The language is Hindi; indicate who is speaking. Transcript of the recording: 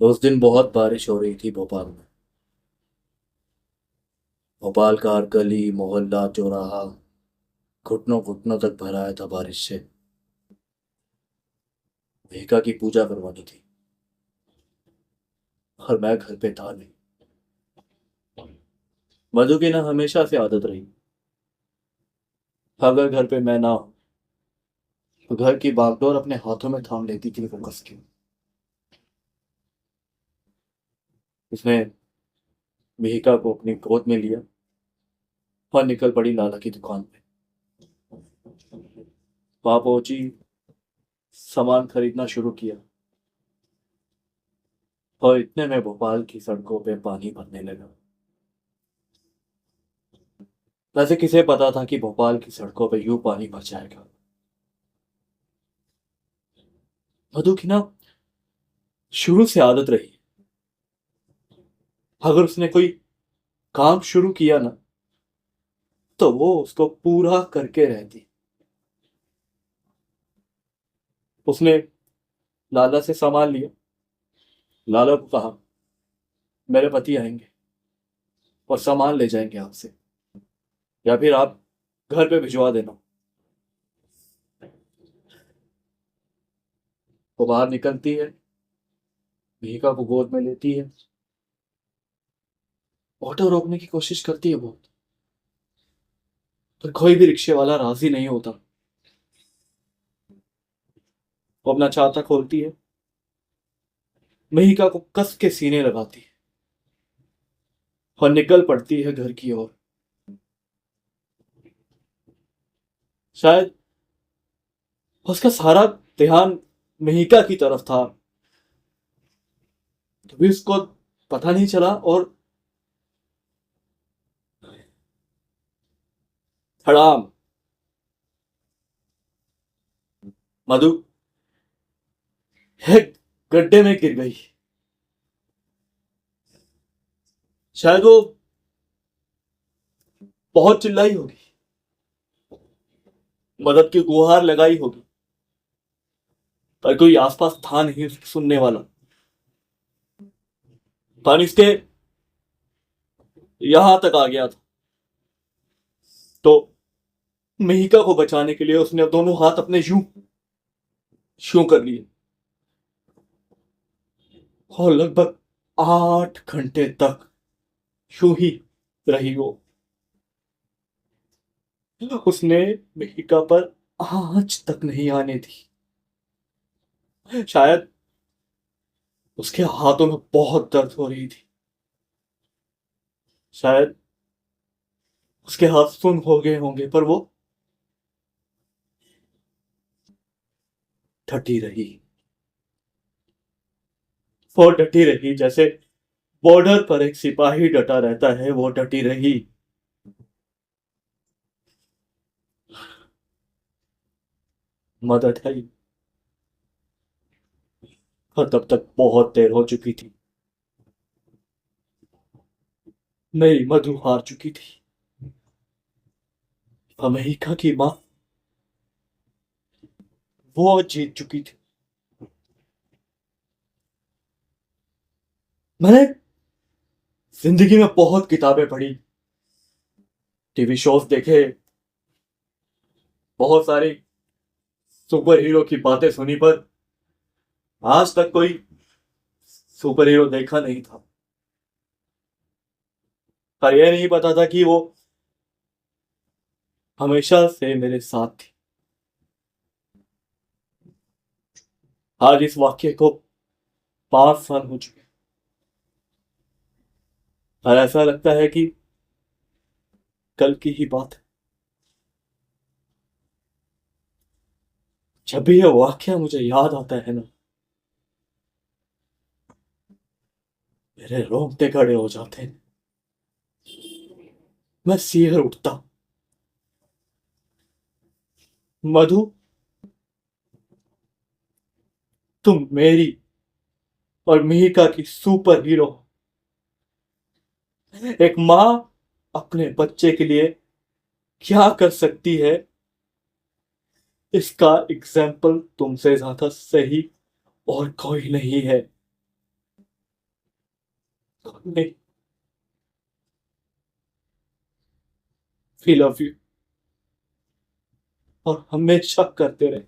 Speaker 1: उस दिन बहुत बारिश हो रही थी भोपाल में। भोपाल का हर गली मोहल्ला चौराहा घुटनों घुटनों तक भरा आया था बारिश से। भेका की पूजा करवानी थी और मैं घर पे था नहीं। मधु की ना हमेशा से आदत रही, अगर घर पे मैं ना हूं तो घर की बागडोर अपने हाथों में थाम लेती थी वो कस के। उसने मेहिका को अपनी गोद में लिया और निकल पड़ी लाला की दुकान पे। वहां पहुंची, सामान खरीदना शुरू किया और इतने में भोपाल की सड़कों पे पानी भरने लगा। वैसे किसे पता था कि भोपाल की सड़कों पे यूं पानी भर जाएगा। मधु की ना शुरू से आदत रही, अगर उसने कोई काम शुरू किया ना तो वो उसको पूरा करके रहती। उसने लाला से सामान लिया। लाला को कहा, मेरे पति आएंगे और सामान ले जाएंगे आपसे, या फिर आप घर पे भिजवा देना। वो बाहर निकलती है, भीका को गोद में लेती है, ऑटो रोकने की कोशिश करती है बहुत, पर कोई भी रिक्शे वाला राजी नहीं होता। वो अपना छाता खोलती है, मेहिका को कस के सीने लगाती है और निकल पड़ती है घर की ओर। शायद उसका सारा ध्यान मेहिका की तरफ था, तभी उसको पता नहीं चला और धड़ाम मधु एक गड्ढे में गिर गई। शायद वो बहुत चिल्लाई होगी, मदद की गुहार लगाई होगी, पर कोई आसपास था नहीं उसकी सुनने वाला। पानी इसके यहां तक आ गया था, तो मेहिका को बचाने के लिए उसने दोनों हाथ अपने यूं शू कर लिए और लगभग 8 घंटे तक यूं ही रही वो। उसने मेहिका पर आंच तक नहीं आने दी। शायद उसके हाथों में बहुत दर्द हो रही थी, शायद उसके हाथ सुन हो गए होंगे, पर वो डटी रही। वो डटी रही जैसे बॉर्डर पर एक सिपाही डटा रहता है, वो डटी रही। मदद आई और तब तक बहुत देर हो चुकी थी। मेरी मधु हार चुकी थी। अमेरिका की मां वो जीत चुकी थी। मैंने जिंदगी में बहुत किताबें पढ़ी, टीवी शोज देखे, बहुत सारी सुपर हीरो की बातें सुनी, पर आज तक कोई सुपर हीरो देखा नहीं था। पर यह नहीं पता था कि वो हमेशा से मेरे साथ थी। आज इस वाक्य को 5 साल हो चुके, और ऐसा लगता है कि कल की ही बात है। जब भी यह वाक्य मुझे याद आता है ना, मेरे रोंगटे खड़े हो जाते हैं, मैं सिहर उठता। मधु, तुम मेरी और मिहिका की सुपर हीरो। एक माँ अपने बच्चे के लिए क्या कर सकती है, इसका एग्जाम्पल तुमसे ज्यादा सही और कोई नहीं है। नहीं, वी लव यू और हमेशा करते रहेंगे।